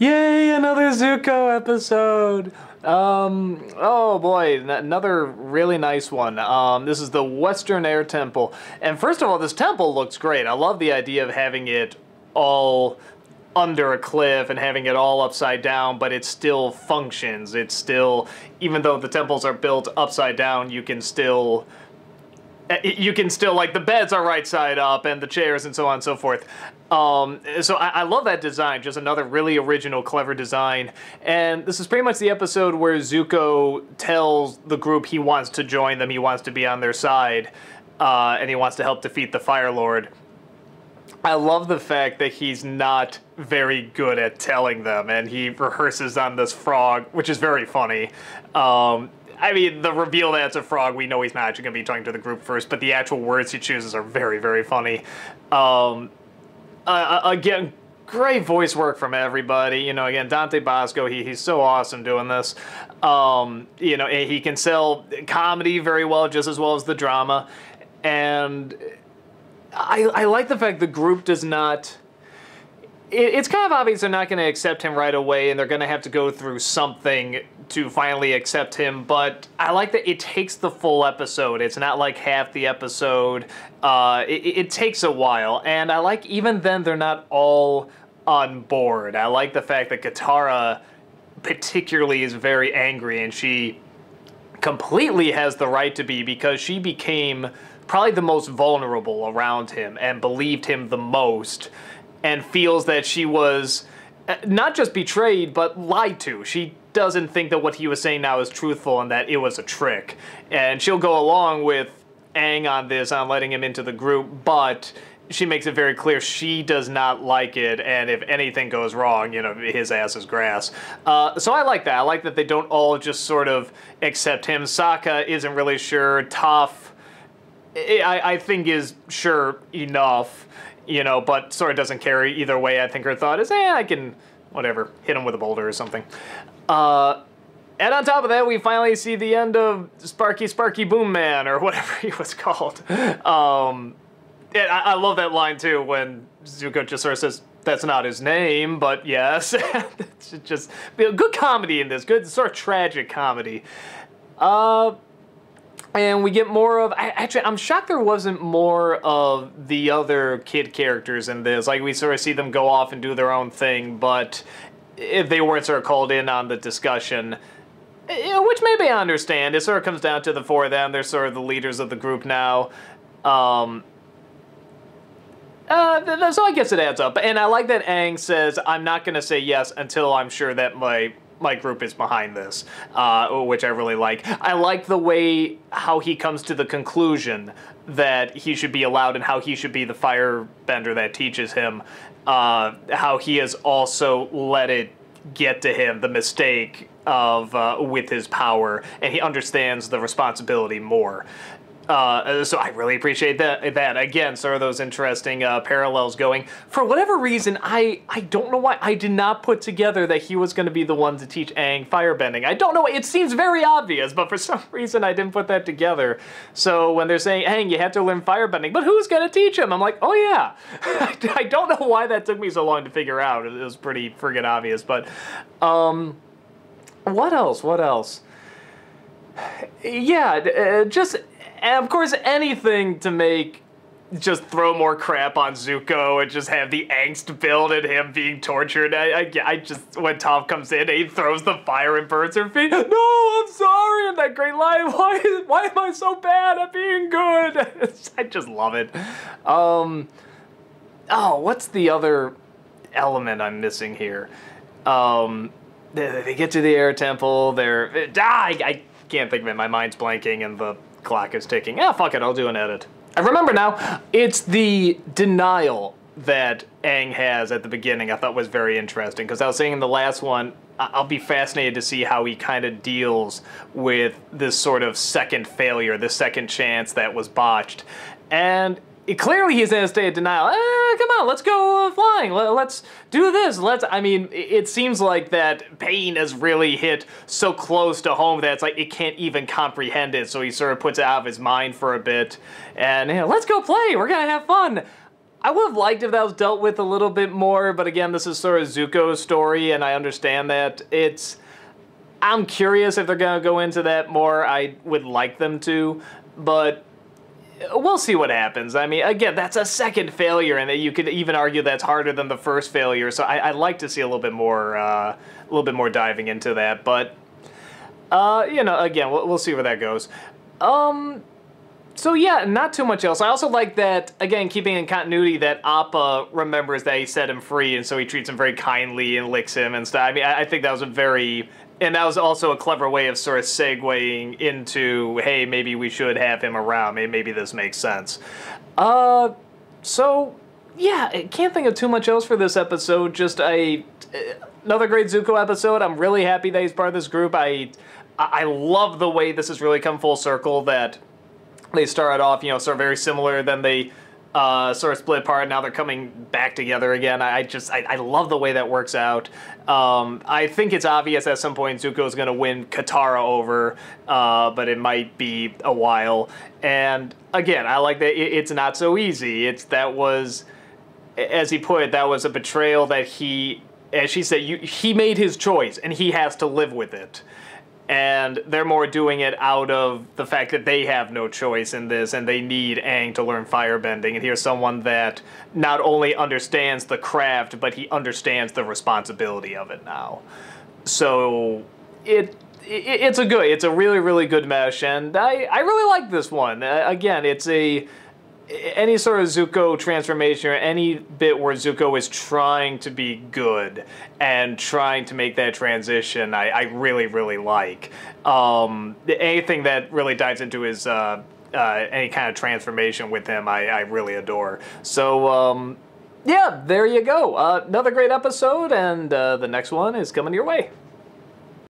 Yay, another Zuko episode! Oh boy, another really nice one. This is the Western Air Temple. And first of all, this temple looks great. I love the idea of having it all under a cliff and having it all upside down, but it still functions. It's still, even though the temples are built upside down, you can still, like, the beds are right side up and the chairs and so on and so forth. So I love that design, just another really original, clever design. And this is pretty much the episode where Zuko tells the group he wants to join them, he wants to be on their side, and he wants to help defeat the Fire Lord. I love the fact that he's not very good at telling them, and he rehearses on this frog, which is very funny. I mean, the reveal that it's a frog, we know he's not actually going to be talking to the group first, but the actual words he chooses are very, very funny. Again, great voice work from everybody. You know, again, Dante Bosco, he's so awesome doing this. You know, he can sell comedy very well, just as well as the drama. And I like the fact the group does not... It's kind of obvious they're not going to accept him right away, and they're going to have to go through something to finally accept him, but I like that it takes the full episode. It's not like half the episode. It takes a while, and I like even then they're not all on board. I like the fact that Katara particularly is very angry, and she completely has the right to be, because she became probably the most vulnerable around him and believed him the most, and feels that she was not just betrayed, but lied to. She doesn't think that what he was saying now is truthful and that it was a trick. And she'll go along with Aang on this, on letting him into the group, but she makes it very clear she does not like it, and if anything goes wrong, you know, his ass is grass. So I like that. I like that they don't all just sort of accept him. Sokka isn't really sure. Toph, I think, is sure enough. You know, but sort of doesn't care either way. I think her thought is, I can, whatever, hit him with a boulder or something. And on top of that, we finally see the end of Sparky Boom Man, or whatever he was called. And I love that line, too, when Zuko just sort of says, that's not his name, but yes. It's just good comedy in this, good sort of tragic comedy. And we get more of... Actually, I'm shocked there wasn't more of the other kid characters in this. Like, we sort of see them go off and do their own thing, but if they weren't sort of called in on the discussion, which maybe I understand. It sort of comes down to the four of them. They're sort of the leaders of the group now. So I guess it adds up. And I like that Aang says, I'm not going to say yes until I'm sure that my group is behind this, which I really like. I like the way how he comes to the conclusion that he should be allowed and how he should be the firebender that teaches him, how he has also let it get to him, the mistake of with his power, and he understands the responsibility more. So I really appreciate that. Again, sort of those interesting parallels going. For whatever reason, I don't know why, I did not put together that he was going to be the one to teach Aang firebending. I don't know, it seems very obvious, but for some reason I didn't put that together. So when they're saying, Aang, you have to learn firebending, but who's going to teach him? I'm like, oh yeah. I don't know why that took me so long to figure out. It was pretty friggin' obvious, but what else? Yeah, just... And of course, anything to make, just throw more crap on Zuko and just have the angst build and him being tortured. I just, when Toph comes in, he throws the fire and burns her feet. No, I'm sorry, and that great line, why am I so bad at being good? I just love it. Oh, what's the other element I'm missing here? They get to the air temple, I can't think of it, my mind's blanking and the clock is ticking. Fuck it, I'll do an edit. I remember now. It's the denial that Aang has at the beginning I thought was very interesting, because I was saying in the last one, I'll be fascinated to see how he kind of deals with this sort of second failure, this second chance that was botched. And clearly he's in a state of denial. Come on, let's go flying. Let's do this. I mean, it seems like that pain has really hit so close to home that it's like it can't even comprehend it. So he sort of puts it out of his mind for a bit. And let's go play. We're going to have fun. I would have liked if that was dealt with a little bit more, but again, this is sort of Zuko's story, and I understand that. I'm curious if they're going to go into that more. I would like them to, but we'll see what happens. I mean, again, that's a second failure, and you could even argue that's harder than the first failure, so I'd like to see a little bit more diving into that, but, you know, again, we'll see where that goes. So yeah, not too much else. I also like that, again, keeping in continuity, that Appa remembers that he set him free, and so he treats him very kindly and licks him and stuff. I mean, I think that was and that was also a clever way of sort of segueing into, hey, maybe we should have him around. Maybe this makes sense. So, yeah, I can't think of too much else for this episode. Just another great Zuko episode. I'm really happy that he's part of this group. I love the way this has really come full circle, that they started off, you know, sort of very similar, then they sort of split apart, now they're coming back together again. I love the way that works out. I think it's obvious at some point Zuko's going to win Katara over, but it might be a while. And again, I like that it's not so easy. That was, as he put it, that was a betrayal that as she said, he made his choice, and he has to live with it. And they're more doing it out of the fact that they have no choice in this, and they need Aang to learn firebending. And here's someone that not only understands the craft, but he understands the responsibility of it now. So it's a really, really good mesh, and I really like this one. Again, it's any sort of Zuko transformation, or any bit where Zuko is trying to be good and trying to make that transition, I really, really like. Anything that really dives into his any kind of transformation with him, I really adore. So, yeah, there you go. Another great episode, and the next one is coming your way.